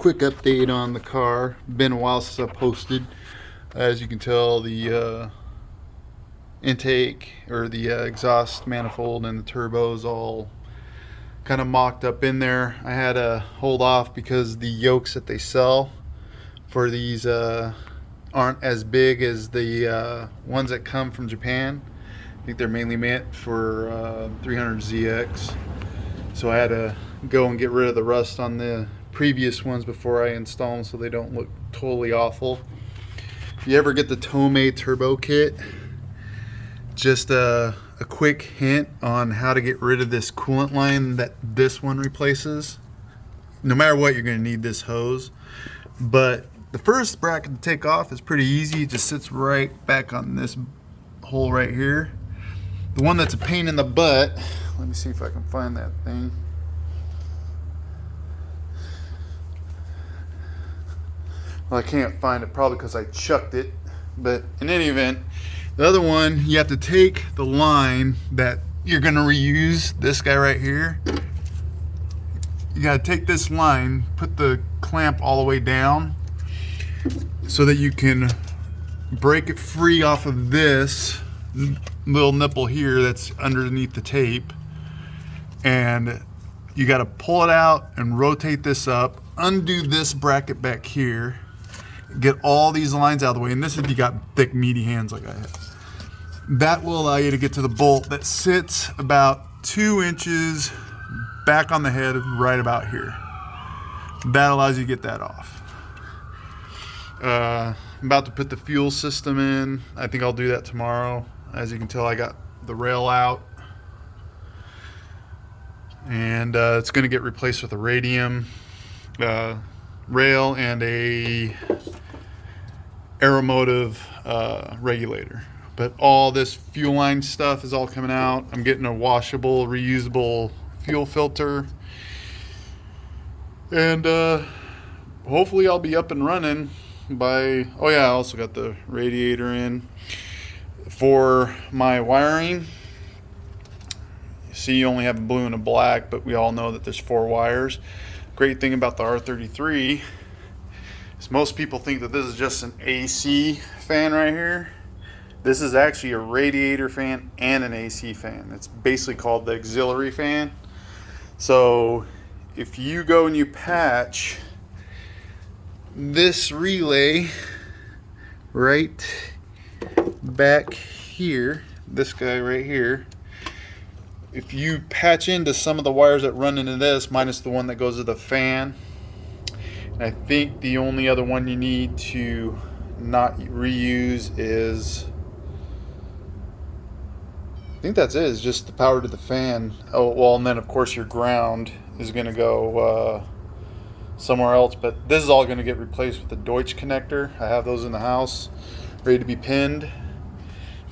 quick update on the car. Been a while since I posted. As you can tell, the intake or the exhaust manifold and the turbo is all kind of mocked up in there. I had to hold off because the yokes that they sell for these aren't as big as the ones that come from Japan. I think they're mainly meant for 300ZX. So I had to go and get rid of the rust on the previous ones before I install them so they don't look totally awful. If you ever get the Tomei turbo kit, just a quick hint on how to get rid of this coolant line that this one replaces. No matter what, you're going to need this hose. But the first bracket to take off is pretty easy. It just sits right back on this hole right here. The one that's a pain in the butt, let me see if I can find that thing. Well, I can't find it, probably because I chucked it. But in any event, the other one, you have to take the line that you're going to reuse, this guy right here. You got to take this line, put the clamp all the way down so that you can break it free off of this little nipple here that's underneath the tape. And you got to pull it out and rotate this up, undo this bracket back here, get all these lines out of the way. And this if you got thick meaty hands like I have. That will allow you to get to the bolt that sits about 2 inches back on the head, right about here. That allows you to get that off. I'm about to put the fuel system in. I think I'll do that tomorrow. As you can tell, I got the rail out. And it's going to get replaced with a radium rail and a aeromotive regulator. But all this fuel line stuff is all coming out. I'm getting a washable, reusable fuel filter. And hopefully I'll be up and running by, oh yeah, I also got the radiator in. For my wiring, you see you only have a blue and a black, but we all know that there's 4 wires. Great thing about the R33 is most people think that this is just an AC fan right here. This is actually a radiator fan and an AC fan. It's basically called the auxiliary fan. So if you go and you patch this relay right back here, this guy right here, if you patch into some of the wires that run into this, minus the one that goes to the fan, and I think the only other one you need to not reuse is, I think that's it, is just the power to the fan. Oh, well, and then of course your ground is going to go somewhere else, but this is all going to get replaced with the Deutsch connector. I have those in the house ready to be pinned.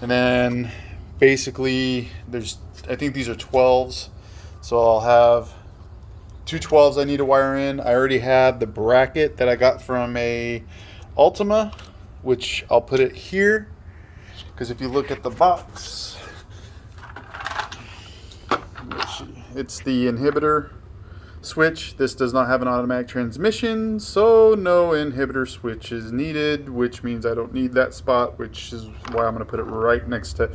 And then basically there's, I think these are 12s, so I'll have 2 12s I need to wire in. I already have the bracket that I got from a Ultima, which I'll put it here, because if you look at the box, it's the inhibitor switch. This does not have an automatic transmission, so no inhibitor switch is needed, which means I don't need that spot, which is why I'm going to put it right next to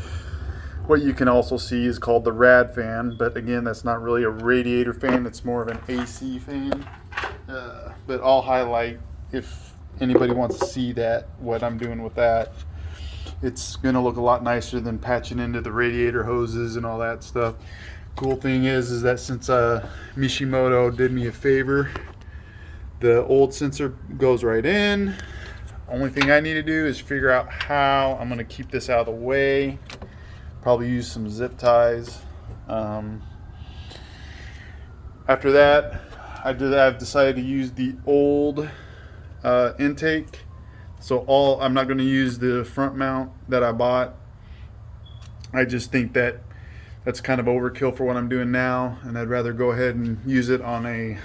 what you can also see is called the rad fan. But again, that's not really a radiator fan, it's more of an AC fan. But I'll highlight, if anybody wants to see that, what I'm doing with that. It's going to look a lot nicer than patching into the radiator hoses and all that stuff. Cool thing is that since Mishimoto did me a favor, the old sensor goes right in. Only thing I need to do is figure out how I'm going to keep this out of the way. Probably use some zip ties. After that, I've decided to use the old intake. So I'm not going to use the front mount that I bought. I just think that that's kind of overkill for what I'm doing now, and I'd rather go ahead and use it on a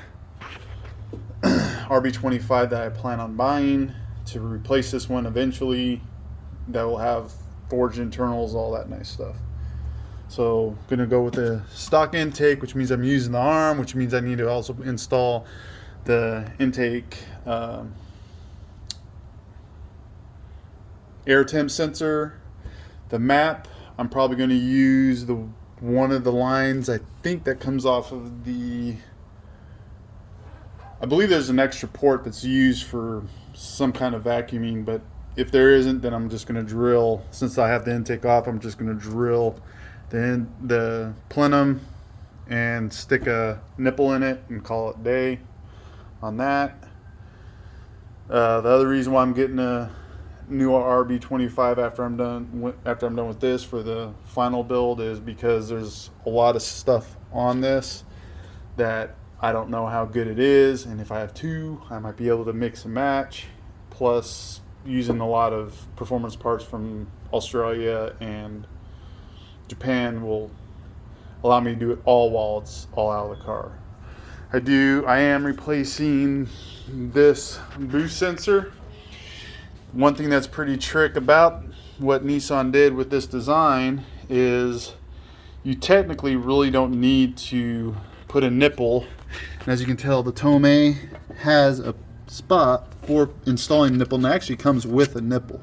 RB25 that I plan on buying to replace this one eventually, that will have forged internals, all that nice stuff. So I'm gonna go with the stock intake, which means I'm using the arm, which means I need to also install the intake air temp sensor, the map. I'm probably going to use the one of the lines I think that comes off of the, I believe there's an extra port that's used for some kind of vacuuming, but if there isn't, then I'm just going to drill, since I have the intake off, I'm just going to drill the plenum and stick a nipple in it and call it day on that. The other reason why I'm getting a new RB25 after I'm done with this for the final build is because there's a lot of stuff on this that I don't know how good it is, and if I have two, I might be able to mix and match. Plus, using a lot of performance parts from Australia and Japan will allow me to do it all while it's all out of the car. I am replacing this boost sensor. One thing that's pretty trick about what Nissan did with this design is you technically really don't need to put a nipple. And as you can tell, the Tomei has a spot for installing the nipple, and it actually comes with a nipple.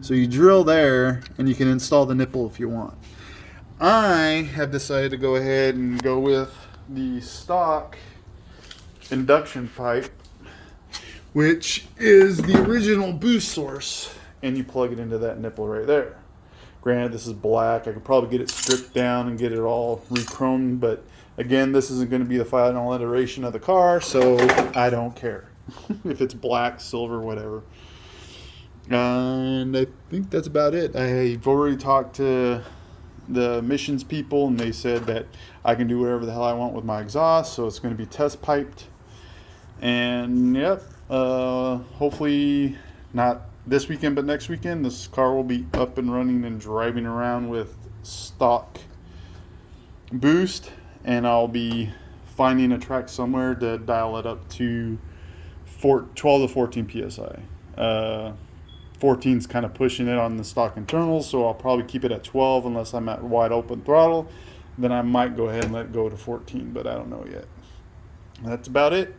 So you drill there and you can install the nipple if you want. I have decided to go ahead and go with the stock induction pipe, which is the original boost source, and you plug it into that nipple right there. Granted, this is black. I could probably get it stripped down and get it all re-chromed, but again, this isn't going to be the final iteration of the car, so I don't care if it's black, silver, whatever. And I think that's about it. I've already talked to the emissions people, and they said that I can do whatever the hell I want with my exhaust, so it's going to be test piped. And yep, hopefully not this weekend, but next weekend, this car will be up and running and driving around with stock boost, and I'll be finding a track somewhere to dial it up to 12 to 14 psi. 14's kind of pushing it on the stock internals, so I'll probably keep it at 12 unless I'm at wide open throttle. Then I might go ahead and let it go to 14, but I don't know yet. That's about it.